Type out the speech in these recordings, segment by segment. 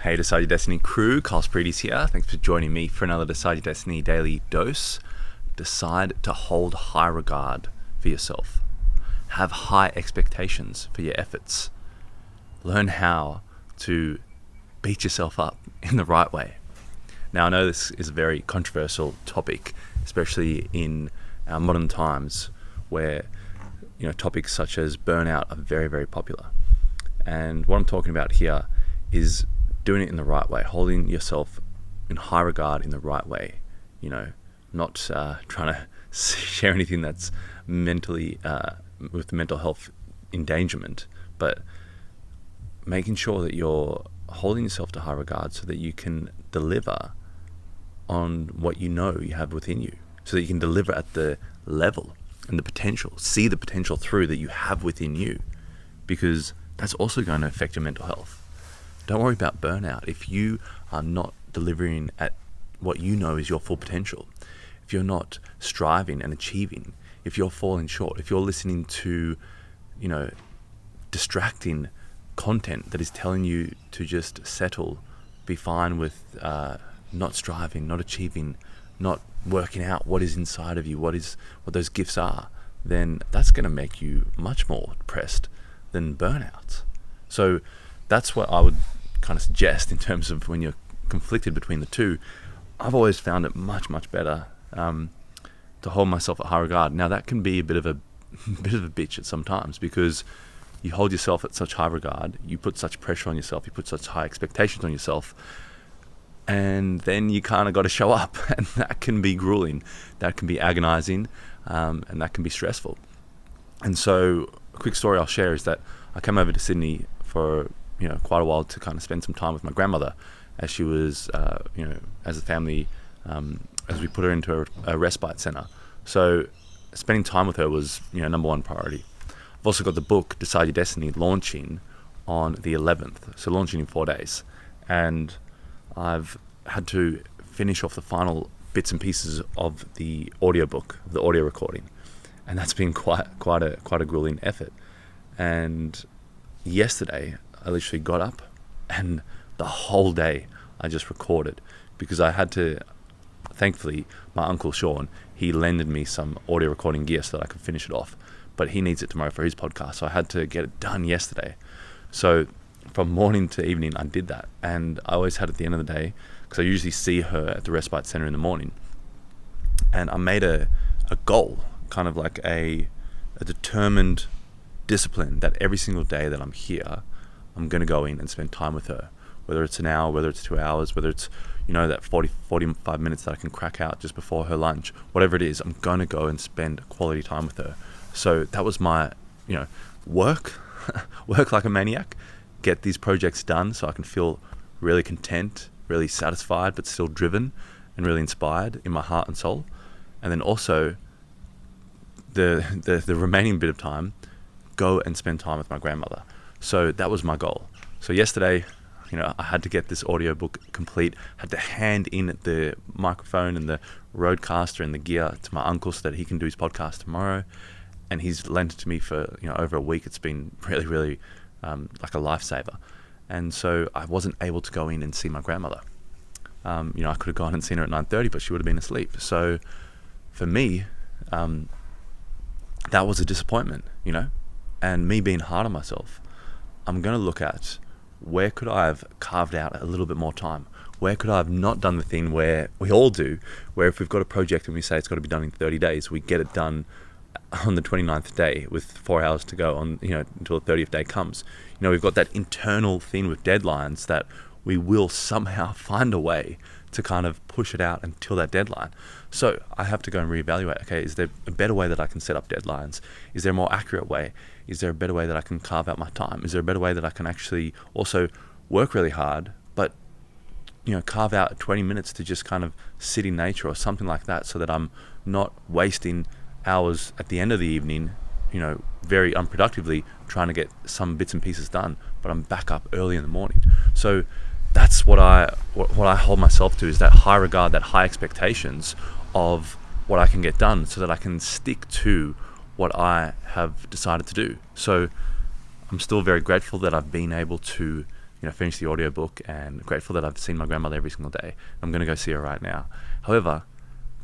Hey, Decide Your Destiny crew, Carl Spreedy's here. Thanks for joining me for another Decide Your Destiny daily dose. Decide to hold high regard for yourself. Have high expectations for your efforts. Learn how to beat yourself up in the right way. Now, I know this is a very controversial topic, especially in our modern times where topics such as burnout are very, very popular. And what I'm talking about here is doing it in the right way, holding yourself in high regard in the right way, not trying to share anything that's mentally with mental health endangerment, but making sure that you're holding yourself to high regard so that you can deliver on what you know you have within you, so that you can deliver at the level and the potential, see the potential through that you have within you, because that's also going to affect your mental health. Don't worry about burnout. If you are not delivering at what you know is your full potential, if you're not striving and achieving, if you're falling short, if you're listening to, distracting content that is telling you to just settle, be fine with not striving, not achieving, not working out what is inside of you, what those gifts are, then that's going to make you much more depressed than burnout. So that's what I would kind of suggest in terms of when you're conflicted between the two. I've always found it much, much better to hold myself at high regard. Now that can be a bit of a bitch at sometimes, because you hold yourself at such high regard, you put such pressure on yourself, you put such high expectations on yourself, and then you kind of got to show up, and that can be grueling, that can be agonizing, and that can be stressful. And so a quick story I'll share is that I came over to Sydney for quite a while to kind of spend some time with my grandmother, as she was as a family, as we put her into a respite center. So spending time with her was number one priority. I've also got the book Decide Your Destiny launching on the 11th, so launching in 4 days, and I've had to finish off the final bits and pieces of the audiobook, of the audio recording, and that's been quite a grueling effort. And yesterday I literally got up and the whole day I just recorded, because I had to, thankfully my uncle Sean, he lended me some audio recording gear so that I could finish it off, but he needs it tomorrow for his podcast, so I had to get it done yesterday. So from morning to evening I did that, and I always had at the end of the day, because I usually see her at the respite center in the morning, and I made a goal, kind of like a determined discipline, that every single day that I'm here I'm going to go in and spend time with her, whether it's an hour, whether it's 2 hours, whether it's that 45 minutes that I can crack out just before her lunch, whatever it is, I'm going to go and spend quality time with her. So that was my work like a maniac, get these projects done so I can feel really content, really satisfied, but still driven and really inspired in my heart and soul. And then also the remaining bit of time, go and spend time with my grandmother. So that was my goal. So yesterday, I had to get this audiobook complete, had to hand in the microphone and the roadcaster and the gear to my uncle so that he can do his podcast tomorrow. And he's lent it to me for over a week. It's been really, really like a lifesaver. And so I wasn't able to go in and see my grandmother. I could have gone and seen her at 9:30, but she would have been asleep. So for me, that was a disappointment, and me being hard on myself. I'm going to look at, where could I have carved out a little bit more time? Where could I have not done the thing where we all do, where if we've got a project and we say it's got to be done in 30 days, we get it done on the 29th day with 4 hours to go on, until the 30th day comes. We've got that internal thing with deadlines that we will somehow find a way to kind of push it out until that deadline. So I have to go and reevaluate, okay, is there a better way that I can set up deadlines? Is there a more accurate way? Is there a better way that I can carve out my time? Is there a better way that I can actually also work really hard, but carve out 20 minutes to just kind of sit in nature or something like that, so that I'm not wasting hours at the end of the evening, very unproductively trying to get some bits and pieces done, but I'm back up early in the morning. So that's what I hold myself to, is that high regard, that high expectations of what I can get done, so that I can stick to what I have decided to do. So I'm still very grateful that I've been able to finished the audiobook, and grateful that I've seen my grandmother every single day. I'm going to go see her right now. However,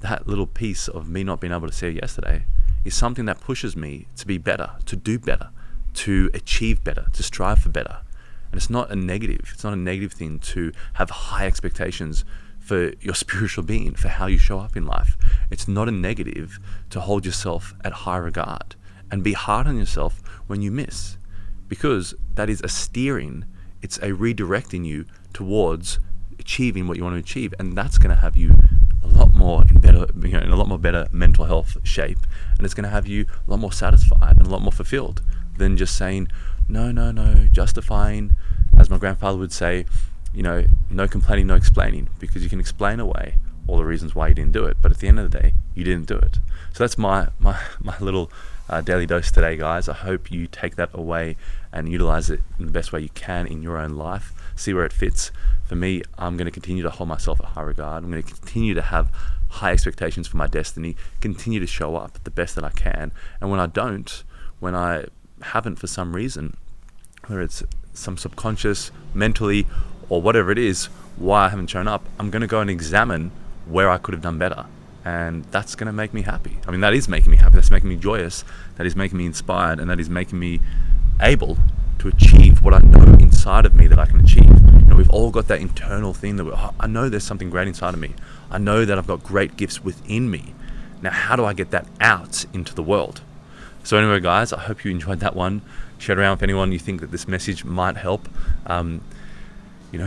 that little piece of me not being able to see her yesterday is something that pushes me to be better, to do better, to achieve better, to strive for better. And it's not a negative. It's not a negative thing to have high expectations for your spiritual being, for how you show up in life. It's not a negative to hold yourself at high regard and be hard on yourself when you miss, because that is a steering, it's a redirecting you towards achieving what you want to achieve, and that's going to have you a lot more in a lot more better mental health shape, and it's going to have you a lot more satisfied and a lot more fulfilled than just saying no, justifying, as my grandfather would say, no complaining, no explaining, because you can explain away all the reasons why you didn't do it, but at the end of the day, you didn't do it. So that's my little daily dose today, guys. I hope you take that away and utilize it in the best way you can in your own life. See where it fits. For me, I'm going to continue to hold myself at high regard. I'm going to continue to have high expectations for my destiny, continue to show up the best that I can. And when I haven't for some reason, whether it's some subconscious, mentally, or whatever it is, why I haven't shown up, I'm going to go and examine where I could have done better. And that's going to make me happy. I mean, that is making me happy. That's making me joyous. That is making me inspired. And that is making me able to achieve what I know inside of me that I can achieve. We've all got that internal thing that I know there's something great inside of me. I know that I've got great gifts within me. Now, how do I get that out into the world? So anyway, guys, I hope you enjoyed that one. Share it around with anyone you think that this message might help.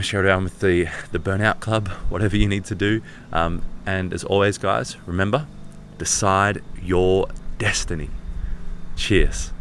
Share it around with the Burnout Club, whatever you need to do. And as always, guys, remember, decide your destiny. Cheers.